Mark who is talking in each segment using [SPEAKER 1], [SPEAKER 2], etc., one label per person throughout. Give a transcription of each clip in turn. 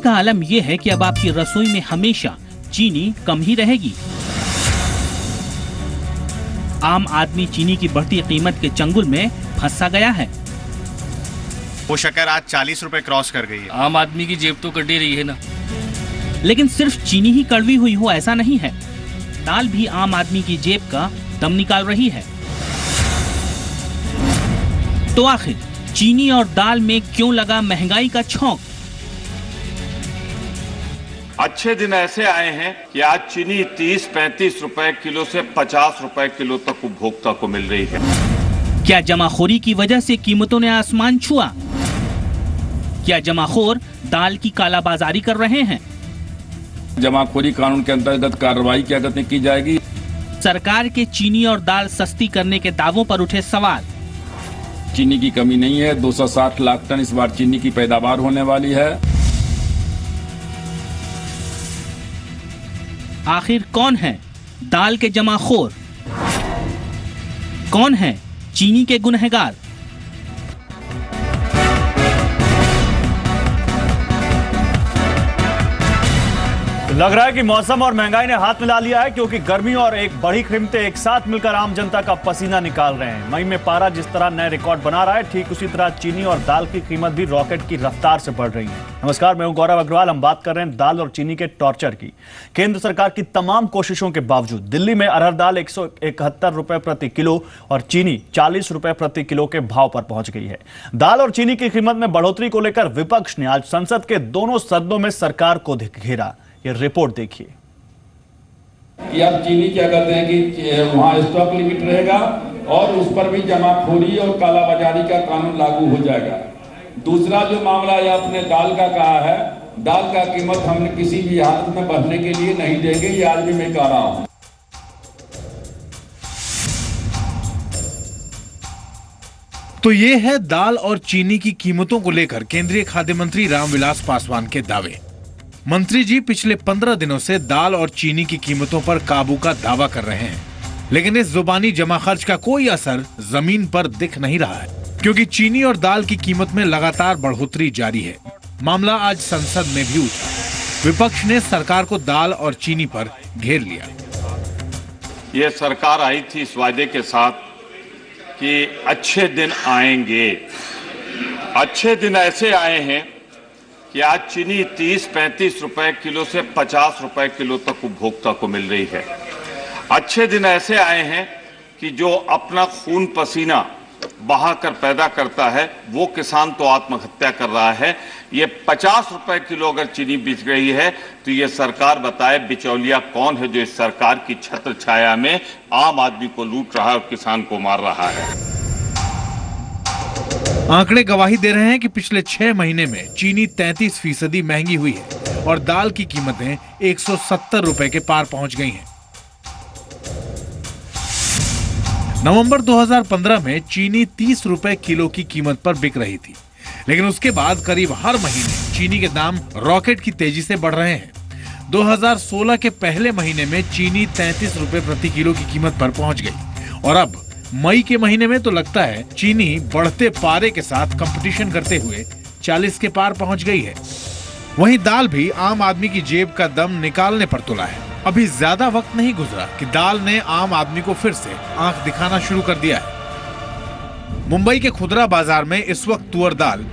[SPEAKER 1] का आलम यह है कि अब आपकी रसोई में हमेशा चीनी कम ही रहेगी। आम आदमी चीनी की बढ़ती कीमत के चंगुल में फंसा गया है।
[SPEAKER 2] वो शक्कर आज 40 रुपए क्रॉस कर गई है।
[SPEAKER 3] आम आदमी की जेब तो कट ही रही है ना।
[SPEAKER 1] लेकिन सिर्फ चीनी ही कड़वी हुई हो ऐसा नहीं है, दाल भी आम आदमी की जेब का दम निकाल रही है। तो आखिर चीनी और दाल में क्यों लगा महंगाई का छौंक?
[SPEAKER 4] अच्छे दिन ऐसे आए हैं कि आज चीनी 30-35 रुपए किलो से 50 रुपए किलो तक उपभोक्ता को मिल रही है।
[SPEAKER 1] क्या जमाखोरी की वजह से कीमतों ने आसमान छुआ? क्या जमाखोर दाल की कालाबाजारी कर रहे हैं?
[SPEAKER 5] जमाखोरी कानून के अंतर्गत कार्रवाई क्या की जाएगी?
[SPEAKER 1] सरकार के चीनी और दाल सस्ती करने के दावों पर उठे सवाल।
[SPEAKER 5] चीनी की कमी नहीं है, 260 लाख टन इस बार चीनी की पैदावार होने वाली है।
[SPEAKER 1] आखिर कौन है दाल के जमाखोर? कौन है चीनी के गुनहगार?
[SPEAKER 6] लग रहा है कि मौसम और महंगाई ने हाथ मिला लिया है, क्योंकि गर्मी और एक बड़ी कीमतें एक साथ मिलकर आम जनता का पसीना निकाल रहे हैं। मई में पारा जिस तरह नए रिकॉर्ड बना रहा है, ठीक उसी तरह चीनी और दाल की कीमत भी रॉकेट की रफ्तार से बढ़ रही है। नमस्कार, मैं हूं गौरव अग्रवाल। हम बात कर रहे हैं दाल और चीनी के टॉर्चर की। केंद्र सरकार की तमाम कोशिशों के बावजूद दिल्ली में अरहर दाल 171 रुपए प्रति किलो और चीनी 40 रुपए प्रति किलो के भाव पर पहुंच गई है। दाल और चीनी की कीमत में बढ़ोतरी को लेकर विपक्ष ने आज संसद के दोनों सदनों में सरकार को घेरा। ये रिपोर्ट देखिए
[SPEAKER 5] कि अब चीनी क्या कहते हैं कि वहाँ स्टॉक लिमिट रहेगा और उस पर भी जमाखोरी और कालाबाजारी का कानून लागू हो जाएगा। दूसरा जो मामला ये आपने दाल का कहा है, दाल का कीमत हमने किसी भी हालत में बढ़ने के लिए नहीं देंगे, ये आज भी मैं कह रहा हूँ।
[SPEAKER 7] तो ये है दाल और चीनी की कीमतों को लेकर केंद्रीय खाद्य मंत्री रामविलास पासवान के दावे। मंत्री जी पिछले 15 दिनों से दाल और चीनी की कीमतों पर काबू का दावा कर रहे हैं, लेकिन इस जुबानी जमा खर्च का कोई असर जमीन पर दिख नहीं रहा है, क्योंकि चीनी और दाल की कीमत में लगातार बढ़ोतरी जारी है। मामला आज संसद में भी उठा। विपक्ष ने सरकार को दाल और चीनी पर घेर लिया।
[SPEAKER 4] ये सरकार आई थी इस वादे के साथ कि अच्छे दिन आएंगे। अच्छे दिन ऐसे आए हैं कि आज चीनी 30-35 रुपए किलो से 50 रुपए किलो तक उपभोक्ता को मिल रही है। अच्छे दिन ऐसे आए हैं कि जो अपना खून पसीना बहाकर पैदा करता है वो किसान तो आत्महत्या कर रहा है। ये 50 रुपए किलो अगर चीनी बिक रही है तो ये सरकार बताए बिचौलिया कौन है जो इस सरकार की छत्र छाया में आम आदमी को लूट रहा है और किसान को मार रहा है।
[SPEAKER 7] आंकड़े गवाही दे रहे हैं कि पिछले 6 महीने में चीनी 33% महंगी हुई है और दाल की कीमतें 170 रुपए के पार पहुंच गई हैं। नवंबर 2015 में चीनी 30 रुपए किलो की कीमत पर बिक रही थी, लेकिन उसके बाद करीब हर महीने चीनी के दाम रॉकेट की तेजी से बढ़ रहे हैं। 2016 के पहले महीने में चीनी 33 रुपए प्रति किलो की कीमत पर पहुंच गई और अब मई के महीने में तो लगता है चीनी बढ़ते पारे के साथ कंपटीशन करते हुए 40 के पार पहुंच गई है। वहीं दाल भी आम आदमी की जेब का दम निकालने पर तुला है। अभी ज्यादा वक्त नहीं गुजरा कि दाल ने आम आदमी को फिर से आंख दिखाना शुरू कर दिया है। मुंबई के खुदरा बाजार में इस वक्त तुअर दाल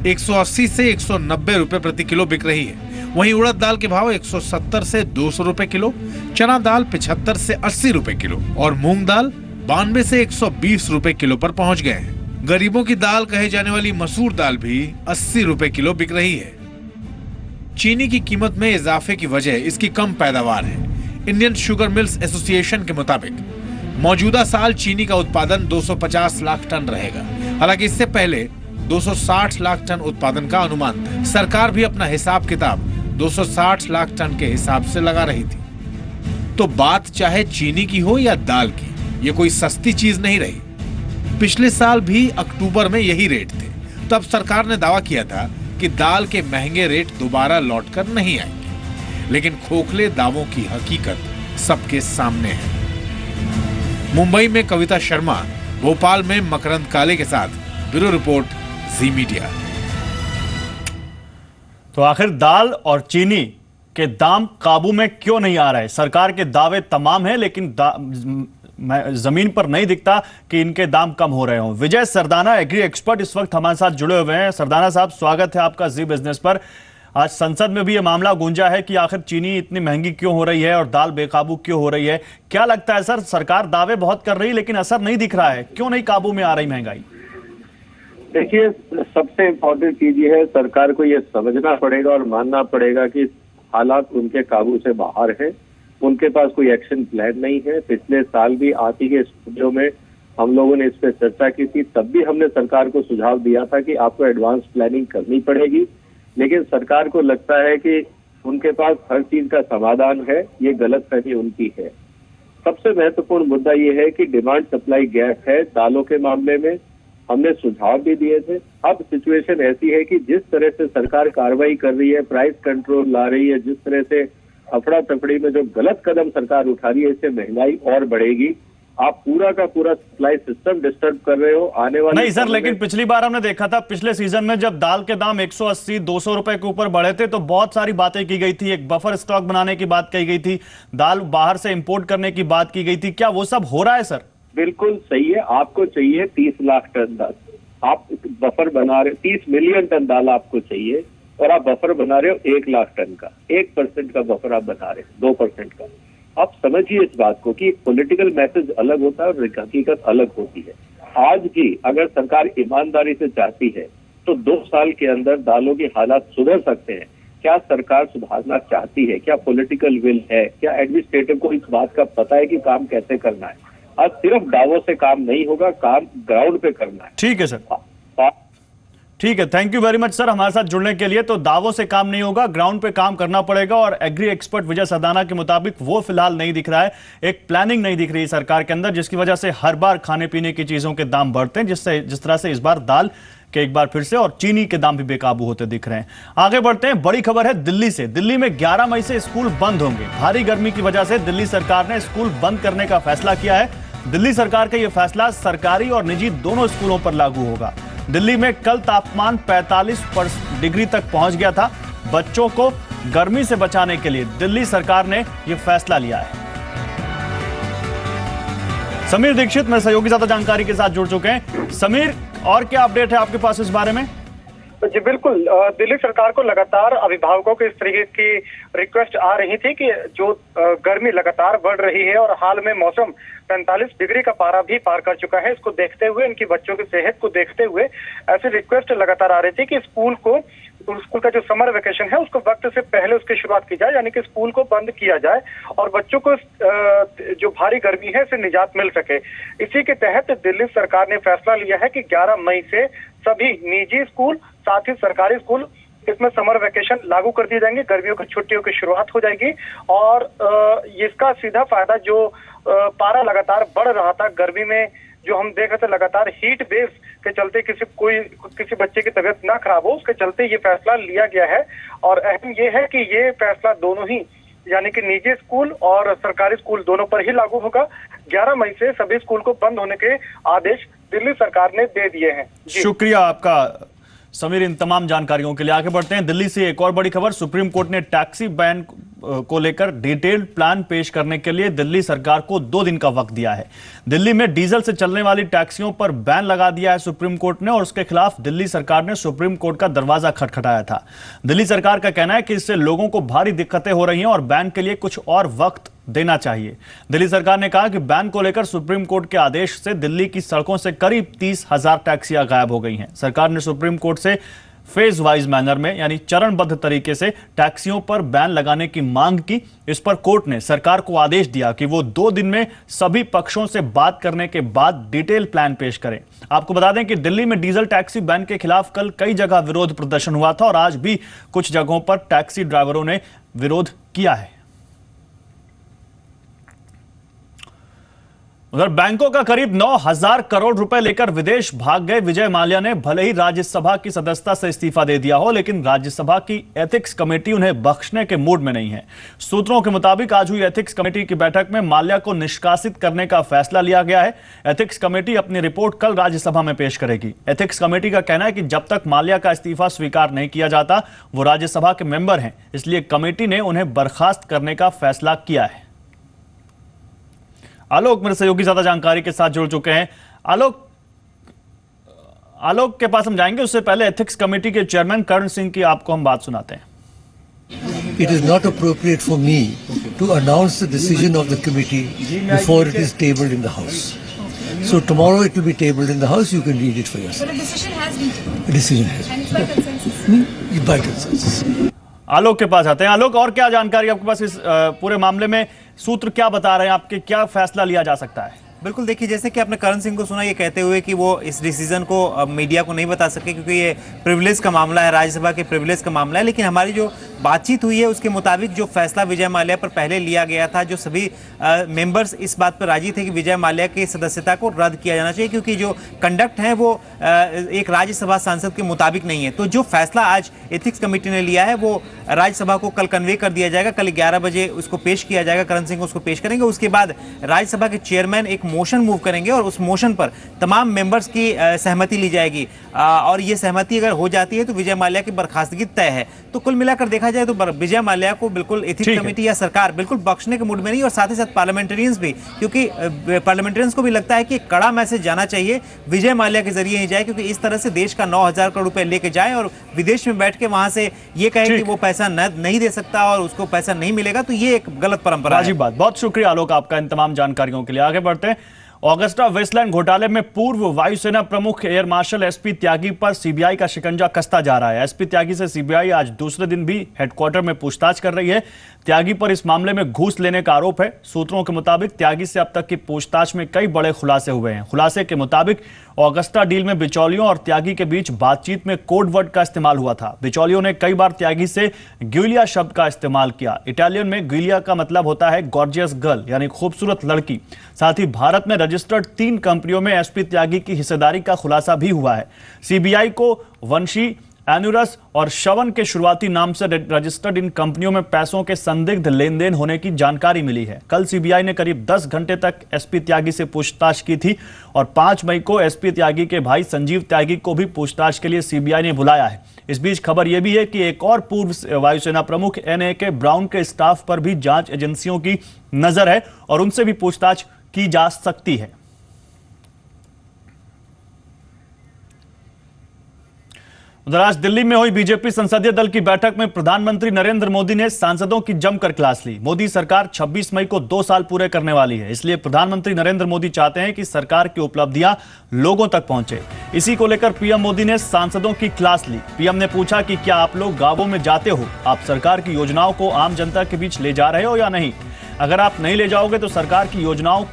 [SPEAKER 7] 180 से 190 रुपए प्रति किलो बिक रही है। वहीं उड़द दाल के भाव 170 से 200 रुपए किलो, चना दाल 75 से 80 रुपए किलो और मूंग दाल 92 से 120 रुपए किलो पर पहुंच गए हैं। गरीबों की दाल कहे जाने वाली मसूर दाल भी 80 रुपए किलो बिक रही है। चीनी की कीमत में इजाफे की वजह इसकी कम पैदावार है। इंडियन शुगर मिल्स एसोसिएशन के मुताबिक मौजूदा साल चीनी का उत्पादन 250 लाख टन रहेगा। हालांकि इससे पहले 260 लाख टन उत्पादन का अनुमान था। सरकार भी अपना हिसाब किताब 260 लाख टन के हिसाब से लगा रही थी। तो बात चाहे चीनी की हो या दाल की, ये कोई सस्ती चीज नहीं रही। पिछले साल भी अक्टूबर में यही रेट थे। तब सरकार ने दावा किया था कि दाल के महंगे रेट दोबारा लौटकर नहीं आएंगे, लेकिन खोखले दावों की हकीकत सबके सामने है। मुंबई में कविता शर्मा, भोपाल में मकरंद काले के साथ ब्यूरो रिपोर्ट, जी मीडिया।
[SPEAKER 6] तो आखिर दाल और चीनी के दाम काबू में क्यों नहीं आ रहे? सरकार के दावे तमाम हैं, लेकिन जमीन पर नहीं दिखता कि इनके दाम कम हो रहे हों। विजय सरदाना, एग्री एक्सपर्ट, इस वक्त हमारे साथ जुड़े हुए हैं। सरदाना साहब, स्वागत है आपका जी बिजनेस पर। आज संसद में भी ये मामला गूंजा है कि आखिर चीनी इतनी महंगी क्यों हो रही है और दाल बेकाबू क्यों हो रही है। क्या लगता है सर, सरकार दावे बहुत कर रही है लेकिन असर नहीं दिख रहा है, क्यों नहीं काबू में आ रही महंगाई?
[SPEAKER 8] देखिए, सबसे इम्पोर्टेंट चीज ये है, सरकार को ये समझना पड़ेगा और मानना पड़ेगा कि हालात उनके काबू से बाहर है। उनके पास कोई एक्शन प्लान नहीं है। पिछले साल भी आप ही के स्टूडियो में हम लोगों ने इस पर चर्चा की थी, तब भी हमने सरकार को सुझाव दिया था कि आपको एडवांस प्लानिंग करनी पड़ेगी, लेकिन सरकार को लगता है कि उनके पास हर चीज का समाधान है। ये गलतफहमी उनकी है। सबसे महत्वपूर्ण मुद्दा ये है कि डिमांड सप्लाई गैप है दालों के मामले में। हमने सुझाव भी दिए थे। अब सिचुएशन ऐसी है कि जिस तरह से सरकार कार्रवाई कर रही है, प्राइस कंट्रोल ला रही है, जिस तरह से अफड़ा तफड़ी में जो गलत कदम सरकार उठा रही है, इससे महंगाई और बढ़ेगी। आप पूरा का पूरा सप्लाई सिस्टम डिस्टर्ब कर रहे हो। आने वाले
[SPEAKER 6] नहीं सर, लेकिन पिछली बार हमने देखा था, पिछले सीजन में जब दाल के दाम 180-200 रुपए के ऊपर बढ़े थे तो बहुत सारी बातें की गई थी। एक बफर स्टॉक बनाने की बात कही गई थी, दाल बाहर से इंपोर्ट करने की बात की गई थी। क्या वो सब हो रहा है सर?
[SPEAKER 8] बिल्कुल सही है। आपको चाहिए 30 लाख टन दाल, आप बफर बना रहे, 30 मिलियन टन दाल आपको चाहिए और आप बफर बना रहे हो 1 लाख टन का। 1% का बफर आप बना रहे हो, 2% का। आप समझिए इस बात को कि पॉलिटिकल मैसेज अलग होता है और हकीकत अलग होती है। आज भी अगर सरकार ईमानदारी से चाहती है तो 2 साल के अंदर दालों के हालात सुधर सकते हैं। क्या सरकार सुधारना चाहती है? क्या पॉलिटिकल विल है? क्या एडमिनिस्ट्रेटिव को इस बात का पता है कि काम कैसे करना है? आज सिर्फ दावों से काम नहीं होगा, काम ग्राउंड पे करना है।
[SPEAKER 6] ठीक है सर, ठीक है, thank you very much sir हमारे साथ जुड़ने के लिए। तो दावों से काम नहीं होगा, ग्राउंड पे काम करना पड़ेगा। और एग्री एक्सपर्ट विजय सरदाना के मुताबिक वो फिलहाल नहीं दिख रहा है, एक प्लानिंग नहीं दिख रही सरकार के अंदर, जिसकी वजह से हर बार खाने पीने की चीजों के दाम बढ़ते हैं, जिस तरह से इस बार दाल के एक बार फिर से और चीनी के दाम भी बेकाबू होते दिख रहे हैं। आगे बढ़ते हैं, बड़ी खबर है दिल्ली से। दिल्ली में 11 मई से स्कूल बंद होंगे। भारी गर्मी की वजह से दिल्ली सरकार ने स्कूल बंद करने का फैसला किया है। दिल्ली सरकार का यह फैसला सरकारी और निजी दोनों स्कूलों पर लागू होगा। दिल्ली में कल तापमान 45 डिग्री तक पहुंच गया था। बच्चों को गर्मी से बचाने के लिए दिल्ली सरकार ने यह फैसला लिया है। समीर दीक्षित मेरे सहयोगी ज्यादा जानकारी के साथ जुड़ चुके हैं। समीर, और क्या अपडेट है आपके पास इस बारे में?
[SPEAKER 9] जी बिल्कुल, दिल्ली सरकार को लगातार अभिभावकों को इस तरीके की रिक्वेस्ट आ रही थी कि जो गर्मी लगातार बढ़ रही है और हाल में मौसम 45 डिग्री का पारा भी पार कर चुका है, इसको देखते हुए, इनकी बच्चों की सेहत को देखते हुए ऐसी रिक्वेस्ट लगातार आ रही थी कि स्कूल का जो समर वेकेशन है उसको वक्त से पहले उसकी शुरुआत की जाए, यानी कि स्कूल को बंद किया जाए और बच्चों को जो भारी गर्मी है इससे निजात मिल सके। इसी के तहत दिल्ली सरकार ने फैसला लिया है कि 11 मई से सभी निजी स्कूल साथ ही सरकारी स्कूल इसमें समर वेकेशन लागू कर दिए जाएंगे। गर्मियों की छुट्टियों की शुरुआत हो जाएगी और इसका सीधा फायदा जो पारा लगातार बढ़ रहा था गर्मी में, जो हम देख रहे थे लगातार हीट वेव के चलते किसी बच्चे की तबीयत ना खराब हो, उसके चलते ये फैसला लिया गया है। और अहम ये है कि ये फैसला दोनों ही, यानी कि निजी स्कूल और सरकारी स्कूल दोनों पर ही लागू होगा। 11 मई से सभी स्कूल को बंद होने के आदेश दिल्ली सरकार ने दे दिए हैं।
[SPEAKER 6] शुक्रिया आपका समीर इन तमाम जानकारियों के लिए। आगे बढ़ते हैं, दिल्ली से एक और बड़ी खबर। सुप्रीम कोर्ट ने टैक्सी बैन को लेकर डिटेल्ड प्लान पेश करने के लिए दिल्ली सरकार को 2 दिन का वक्त दिया है। दिल्ली में डीजल से चलने वाली टैक्सियों पर बैन लगा दिया है सुप्रीम कोर्ट ने और उसके खिलाफ दिल्ली सरकार ने सुप्रीम कोर्ट का दरवाजा खटखटाया था। दिल्ली सरकार का कहना है कि इससे लोगों को भारी दिक्कतें हो रही हैं और बैन के लिए कुछ और वक्त देना चाहिए। दिल्ली सरकार ने कहा कि बैन को लेकर सुप्रीम कोर्ट के आदेश से दिल्ली की सड़कों से करीब 30,000 टैक्सियां गायब हो गई हैं। सरकार ने सुप्रीम कोर्ट से फेज वाइज मैनर में, यानी चरणबद्ध तरीके से टैक्सियों पर बैन लगाने की मांग की। इस पर कोर्ट ने सरकार को आदेश दिया कि वो 2 दिन में सभी पक्षों से बात करने के बाद डिटेल प्लान पेश करें। आपको बता दें कि दिल्ली में डीजल टैक्सी बैन के खिलाफ कल कई जगह विरोध प्रदर्शन हुआ था और आज भी कुछ जगहों पर टैक्सी ड्राइवरों ने विरोध किया है। उधर बैंकों का करीब 9,000 करोड़ रुपए लेकर विदेश भाग गए विजय माल्या ने भले ही राज्यसभा की सदस्यता से इस्तीफा दे दिया हो, लेकिन राज्यसभा की एथिक्स कमेटी उन्हें बख्शने के मूड में नहीं है। सूत्रों के मुताबिक आज हुई एथिक्स कमेटी की बैठक में माल्या को निष्कासित करने का फैसला लिया गया है। एथिक्स कमेटी अपनी रिपोर्ट कल राज्यसभा में पेश करेगी। एथिक्स कमेटी का कहना है कि जब तक माल्या का इस्तीफा स्वीकार नहीं किया जाता, वो राज्यसभा के मेंबर हैं, इसलिए कमेटी ने उन्हें बर्खास्त करने का फैसला किया है। आलोक मेरे सहयोगी ज्यादा जानकारी के साथ जुड़ चुके हैं। आलोक के पास हम जाएंगे, उससे पहले एथिक्स कमेटी के चेयरमैन कर्ण सिंह की आपको हम बात सुनाते हैं।
[SPEAKER 10] It is not appropriate for me to announce the decision of the committee before it is tabled in the House. So tomorrow it will be tabled in the House. You can read it for yourself.
[SPEAKER 11] But a decision has been taken.
[SPEAKER 10] A decision has been.
[SPEAKER 11] And it's by consensus.
[SPEAKER 10] By consensus.
[SPEAKER 6] आलोक के पास आते हैं। आलोक, और क्या जानकारी आपके पास इस पूरे मामले में? सूत्र क्या बता रहे हैं आपके, क्या फैसला लिया जा सकता है?
[SPEAKER 12] बिल्कुल, देखिए, जैसे कि आपने करण सिंह को सुना ये कहते हुए कि वो इस डिसीजन को मीडिया को नहीं बता सके क्योंकि ये प्रिविलेज का मामला है, राज्यसभा के प्रिविलेज का मामला है। लेकिन हमारी जो बातचीत हुई है उसके मुताबिक जो फैसला विजय माल्या पर पहले लिया गया था, जो सभी मेंबर्स इस बात पर राजी थे कि विजय माल्या की सदस्यता को रद्द किया जाना चाहिए क्योंकि जो कंडक्ट है वो एक राज्यसभा सांसद के मुताबिक नहीं है। तो जो फैसला आज एथिक्स कमेटी ने लिया है वो राज्यसभा को कल कन्वे कर दिया जाएगा। कल 11 बजे उसको पेश किया जाएगा, करण सिंह उसको पेश करेंगे। उसके बाद राज्यसभा के चेयरमैन एक मोशन मूव करेंगे और उस मोशन पर तमाम मेंबर्स की सहमति ली जाएगी और ये सहमति अगर हो जाती है तो विजय माल्या की बर्खास्तगी तय है। तो कुल मिलाकर देखा जाए तो विजय माल्या को बिल्कुल एथिक्स कमेटी या सरकार बिल्कुल बख्शने के मूड में नहीं, और साथ ही साथ पार्लियामेंटेरियंस भी, क्योंकि पार्लियामेंटेरियंस को भी लगता है कि कड़ा मैसेज जाना चाहिए, विजय माल्या के जरिए ही जाए, क्योंकि इस तरह से देश का 9,000 करोड़ रुपए लेके जाए और विदेश में बैठ के वहां से ये कहे कि वो पैसा नहीं दे सकता और उसको पैसा नहीं मिलेगा, तो ये एक गलत परंपरा है।
[SPEAKER 6] बहुत शुक्रिया आलोक आपका इन तमाम जानकारियों के लिए। आगे बढ़ते हैं। ऑगस्टा वेस्टलैंड घोटाले में पूर्व वायुसेना प्रमुख एयर मार्शल एसपी त्यागी पर सीबीआई का शिकंजा कसता जा रहा है। एसपी त्यागी से सीबीआई आज दूसरे दिन भी हेडक्वार्टर में पूछताछ कर रही है। त्यागी पर इस मामले में घूस लेने का आरोप है। सूत्रों के मुताबिक त्यागी से अब तक की पूछताछ में कई बड़े खुलासे हुए हैं। खुलासे के मुताबिक ऑगस्टा डील में बिचौलियों और त्यागी के बीच बातचीत में कोड वर्ड का इस्तेमाल हुआ था। बिचौलियों ने कई बार त्यागी से ग्यूलिया शब्द का इस्तेमाल किया। इटालियन में ग्यूलिया का मतलब होता है गॉर्जियस गर्ल, यानी खूबसूरत लड़की। साथ ही भारत में रजिस्टर्ड 3 कंपनियों में एसपी त्यागी की हिस्सेदारी का खुलासा भी हुआ है। सीबीआई को वंशी, एनुरस और श्रवण के शुरुआती नाम से रजिस्टर्ड इन कंपनियों में पैसों के संदिग्ध लेन देन होने की जानकारी मिली है। कल सीबीआई ने करीब 10 घंटे तक एसपी त्यागी से पूछताछ की थी और 5 मई को एसपी त्यागी के भाई संजीव त्यागी को भी पूछताछ के लिए सीबीआई ने बुलाया है। इस बीच खबर यह भी है कि एक और पूर्व वायुसेना प्रमुख NAK ब्राउन के स्टाफ पर भी जांच एजेंसियों की नजर है और उनसे भी पूछताछ की जा सकती है। उधर आज दिल्ली में हुई बीजेपी संसदीय दल की बैठक में प्रधानमंत्री नरेंद्र मोदी ने सांसदों की जमकर क्लास ली। मोदी सरकार 26 मई को 2 साल पूरे करने वाली है, इसलिए प्रधानमंत्री नरेंद्र मोदी चाहते हैं कि सरकार की उपलब्धियां लोगों तक पहुंचे। इसी को लेकर पीएम मोदी ने सांसदों की क्लास ली। पीएम ने पूछा कि क्या आप लोग गांवों में जाते हो, आप सरकार की योजनाओं को आम जनता के बीच ले जा रहे हो या नहीं? अगर आप नहीं ले जाओगे तो सरकार की योजनाओं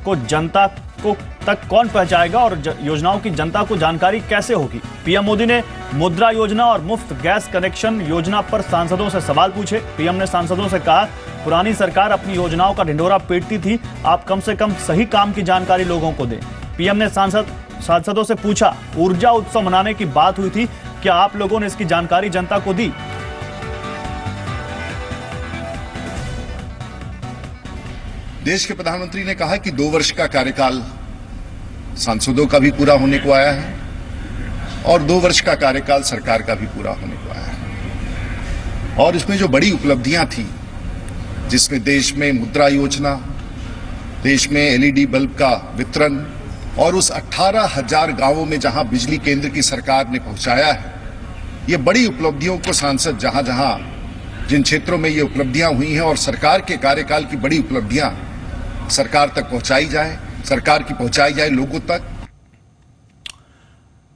[SPEAKER 6] को जनता को तक कौन पहुंचाएगा और योजनाओं की जनता को जानकारी कैसे होगी? पीएम मोदी ने मुद्रा योजना और मुफ्त गैस कनेक्शन योजना पर सांसदों से सवाल पूछे। पीएम ने सांसदों से कहा, पुरानी सरकार अपनी योजनाओं का ढिंढोरा पीटती थी, आप कम से कम सही काम की जानकारी लोगों को दें। पीएम ने सांसदों से पूछा, ऊर्जा उत्सव मनाने की बात हुई थी, क्या आप लोगों ने इसकी जानकारी जनता को दी?
[SPEAKER 13] देश के प्रधानमंत्री ने कहा कि 2 वर्ष का कार्यकाल सांसदों का भी पूरा होने को आया है और 2 वर्ष का कार्यकाल सरकार का भी पूरा होने को आया है। और इसमें जो बड़ी उपलब्धियां थी, जिसमें देश में मुद्रा योजना, देश में LED बल्ब का वितरण और उस 18,000 गांवों में जहां बिजली केंद्र की सरकार ने पहुंचाया है, ये बड़ी उपलब्धियों को सांसद जहां जहां जिन क्षेत्रों में ये उपलब्धियां हुई हैं और सरकार के कार्यकाल की बड़ी उपलब्धियां सरकार तक पहुंचाई जाए, सरकार की पहुंचाई जाए लोगों तक।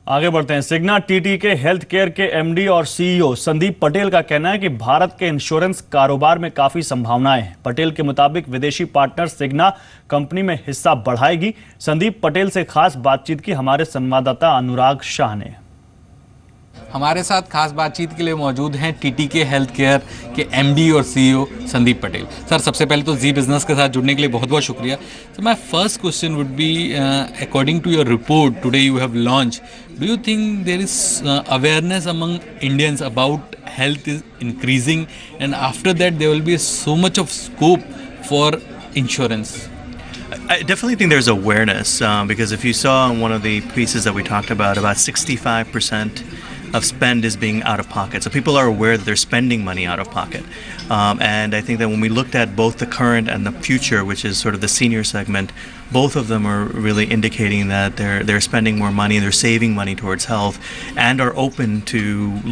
[SPEAKER 6] आगे बढ़ते हैं। सिग्ना TT के हेल्थ केयर के MD और CEO संदीप पटेल का कहना है कि भारत के इंश्योरेंस कारोबार में काफी संभावनाएं हैं। पटेल के मुताबिक विदेशी पार्टनर सिग्ना कंपनी में हिस्सा बढ़ाएगी। संदीप पटेल से खास बातचीत की हमारे संवाददाता अनुराग शाह ने।
[SPEAKER 14] हमारे साथ खास बातचीत के लिए मौजूद हैं टीटीके हेल्थ केयर के एमडी और सीईओ संदीप पटेल। सर, सबसे पहले तो जी बिजनेस के साथ जुड़ने के लिए बहुत बहुत शुक्रिया। तो my first question would be, according to your report today you have launch, do you think there is awareness among Indians about health is increasing, and after that there will be so much of scope for insurance?
[SPEAKER 2] I definitely think there's awareness because if you saw in one of the pieces that we talked about 65% of spend is being out of pocket. So people are aware that they're spending money out of pocket. And I think that when we looked at both the current and the future, which is sort of the senior segment, both of them are really indicating that they're spending more money, they're saving money towards health, and are open to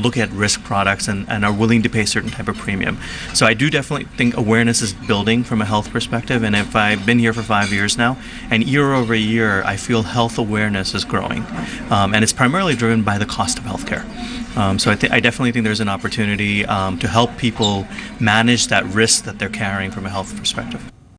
[SPEAKER 2] look at risk products and are willing to pay a certain type of premium. So I do definitely think awareness is building from a health perspective. And if I've been here for 5 years now, and year over year, I feel health awareness is growing. And it's primarily driven by the cost of healthcare. So I definitely think there's an opportunity to help people manage that risk that they're carrying from a health perspective.